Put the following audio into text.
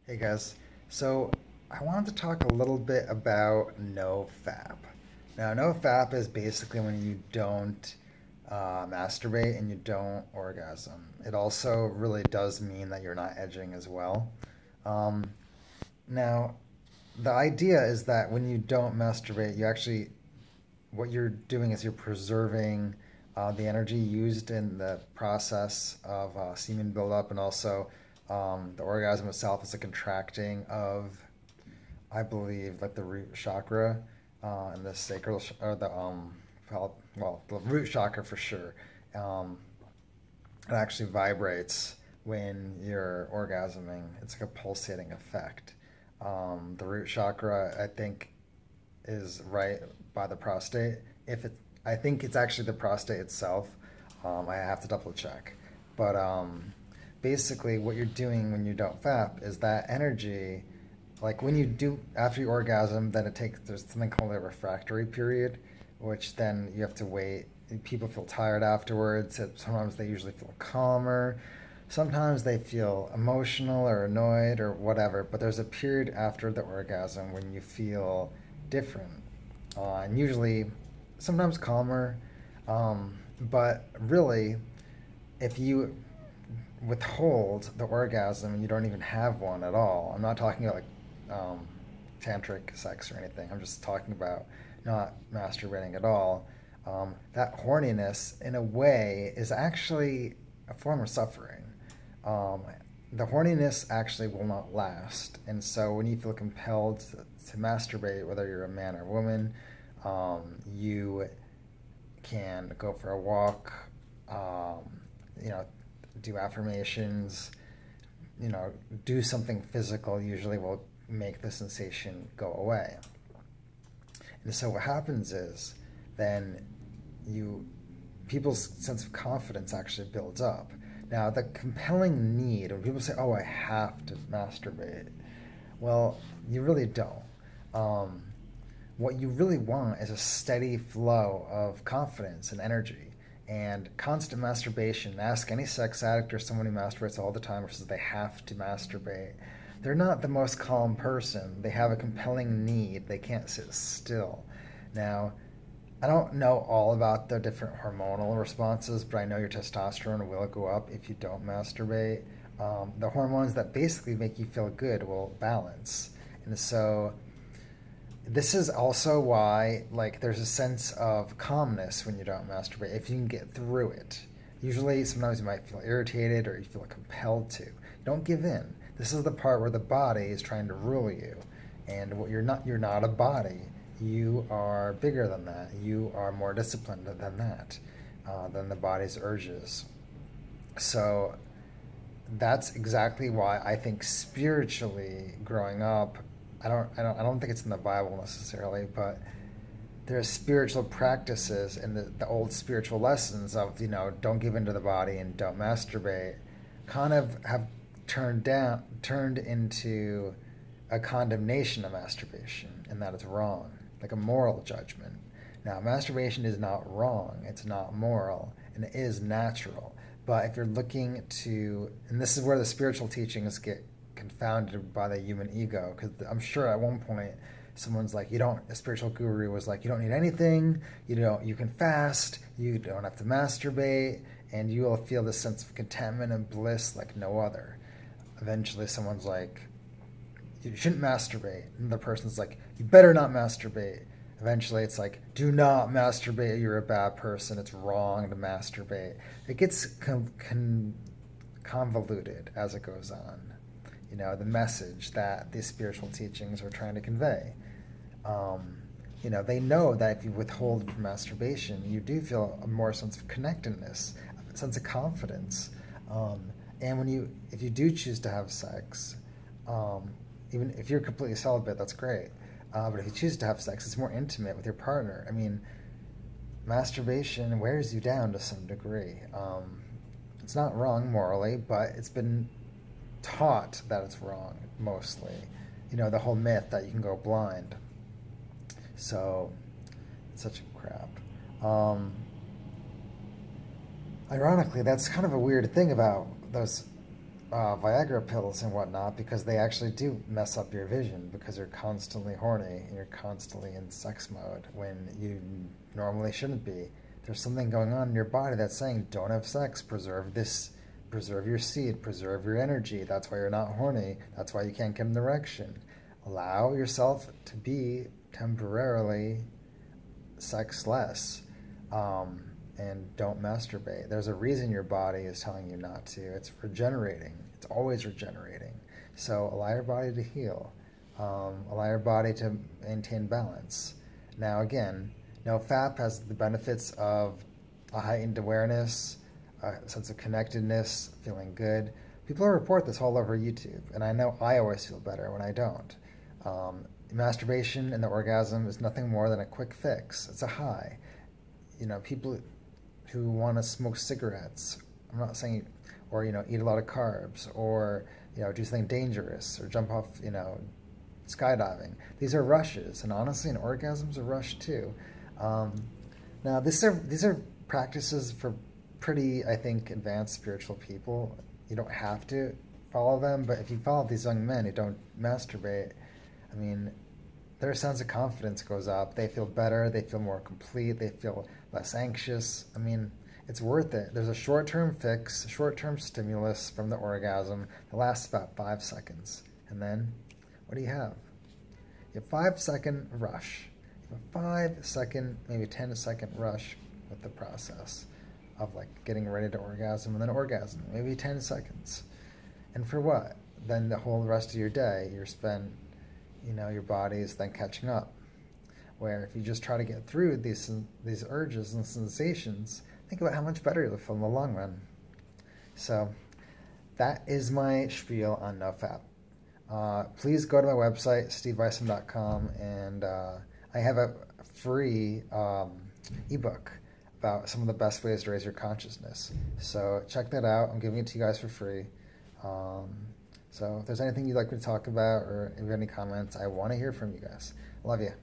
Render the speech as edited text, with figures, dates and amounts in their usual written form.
Hey guys, so I wanted to talk a little bit about NoFap. Now, NoFap is basically when you don't masturbate and you don't orgasm. It also really does mean that you're not edging as well. Um, Now, the idea is that when you don't masturbate, what you're doing is you're preserving the energy used in the process of semen buildup, and also the orgasm itself is a contracting of, I believe, like the root chakra and the sacral, or the the root chakra for sure. Um, it actually vibrates when you're orgasming. It's like a pulsating effect. The root chakra, I think, is right by the prostate. If it, I think it's actually the prostate itself. I have to double check. But basically, what you're doing when you don't fap is that energy, like when you do after you orgasm, then there's something called a refractory period, which then you have to wait. People feel tired afterwards. Sometimes they usually feel calmer. Sometimes they feel emotional or annoyed or whatever, but there's a period after the orgasm when you feel different, and usually sometimes calmer. But really, if you withhold the orgasm and you don't even have one at all, I'm not talking about like tantric sex or anything. I'm just talking about not masturbating at all. That horniness, in a way, is actually a form of suffering. Um, the horniness actually will not last, and so when you feel compelled to masturbate, whether you're a man or woman, you can go for a walk, you know, do affirmations, you know, do something physical usually will make the sensation go away. And so what happens is then you people's sense of confidence actually builds up. Now, the compelling need, when people say, "Oh, I have to masturbate," well, you really don't. Um, what you really want is a steady flow of confidence and energy. And constant masturbation, ask any sex addict or someone who masturbates all the time versus they have to masturbate. They're not the most calm person. They have a compelling need. They can't sit still. Now, I don't know all about the different hormonal responses, but I know your testosterone will go up if you don't masturbate. The hormones that basically make you feel good will balance. And so this is also why, like, there's a sense of calmness when you don't masturbate, if you can get through it. Usually, sometimes you might feel irritated or you feel compelled to. Don't give in. This is the part where the body is trying to rule you. And what you're not a body. You are bigger than that. You are more disciplined than that, than the body's urges. So that's exactly why I think spiritually growing up, I don't think it's in the Bible necessarily, but there's spiritual practices and the old spiritual lessons of, you know, don't give into the body and don't masturbate, kind of have turned into a condemnation of masturbation, and that it's wrong, like a moral judgment. Now, masturbation is not wrong, it's not moral, and it is natural. But if you're looking to, and this is where the spiritual teachings get confounded by the human ego, because I'm sure at one point someone's like, a spiritual guru was like, you don't need anything, you can fast, you don't have to masturbate, and you will feel this sense of contentment and bliss like no other. Eventually someone's like, you shouldn't masturbate, and the person's like, you better not masturbate. Eventually it's like, do not masturbate, you're a bad person, it's wrong to masturbate. It gets convoluted as it goes on, you know, the message that these spiritual teachings are trying to convey. You know, they know that if you withhold from masturbation, you do feel a more sense of connectedness, a sense of confidence. And if you do choose to have sex, even if you're completely celibate, that's great. But if you choose to have sex, it's more intimate with your partner. I mean, masturbation wears you down to some degree. It's not wrong morally, but it's been taught that it's wrong, mostly. You know, the whole myth that you can go blind. So, it's such crap. Ironically, that's kind of a weird thing about those Viagra pills and whatnot, because they actually do mess up your vision because you're constantly horny and you're constantly in sex mode when you normally shouldn't be. There's something going on in your body that's saying, don't have sex, preserve this, preserve your seed, preserve your energy. That's why you're not horny. That's why you can't get an erection. Allow yourself to be temporarily sexless, and don't masturbate. There's a reason your body is telling you not to. It's regenerating. It's always regenerating. So allow your body to heal. Allow your body to maintain balance. Now again, NoFap has the benefits of a heightened awareness, a sense of connectedness, feeling good. People report this all over YouTube, and I know I always feel better when I don't. Masturbation and the orgasm is nothing more than a quick fix. It's a high. You know, people who want to smoke cigarettes, I'm not saying, or, you know, eat a lot of carbs, or, you know, do something dangerous, or jump off, you know, skydiving. These are rushes, and honestly, an orgasm's a rush too. Now, these are practices for pretty, I think, advanced spiritual people. You don't have to follow them, but if you follow these young men who don't masturbate, I mean, their sense of confidence goes up. They feel better. They feel more complete. They feel less anxious. I mean, it's worth it. There's a short-term fix, a short-term stimulus from the orgasm that lasts about 5 seconds. And then, what do you have? You have a 5-second rush. You have a 5-second, maybe 10-second rush with the process of like getting ready to orgasm, and then orgasm, maybe 10 seconds. And for what? Then the whole rest of your day, you're spent, you know, your body is then catching up. Where if you just try to get through these urges and sensations, think about how much better you'll feel in the long run. So that is my spiel on NoFap. Please go to my website, steveweissman.com, and I have a free ebook about some of the best ways to raise your consciousness. So check that out. I'm giving it to you guys for free. So if there's anything you'd like me to talk about, or if you have any comments, I want to hear from you guys. Love you.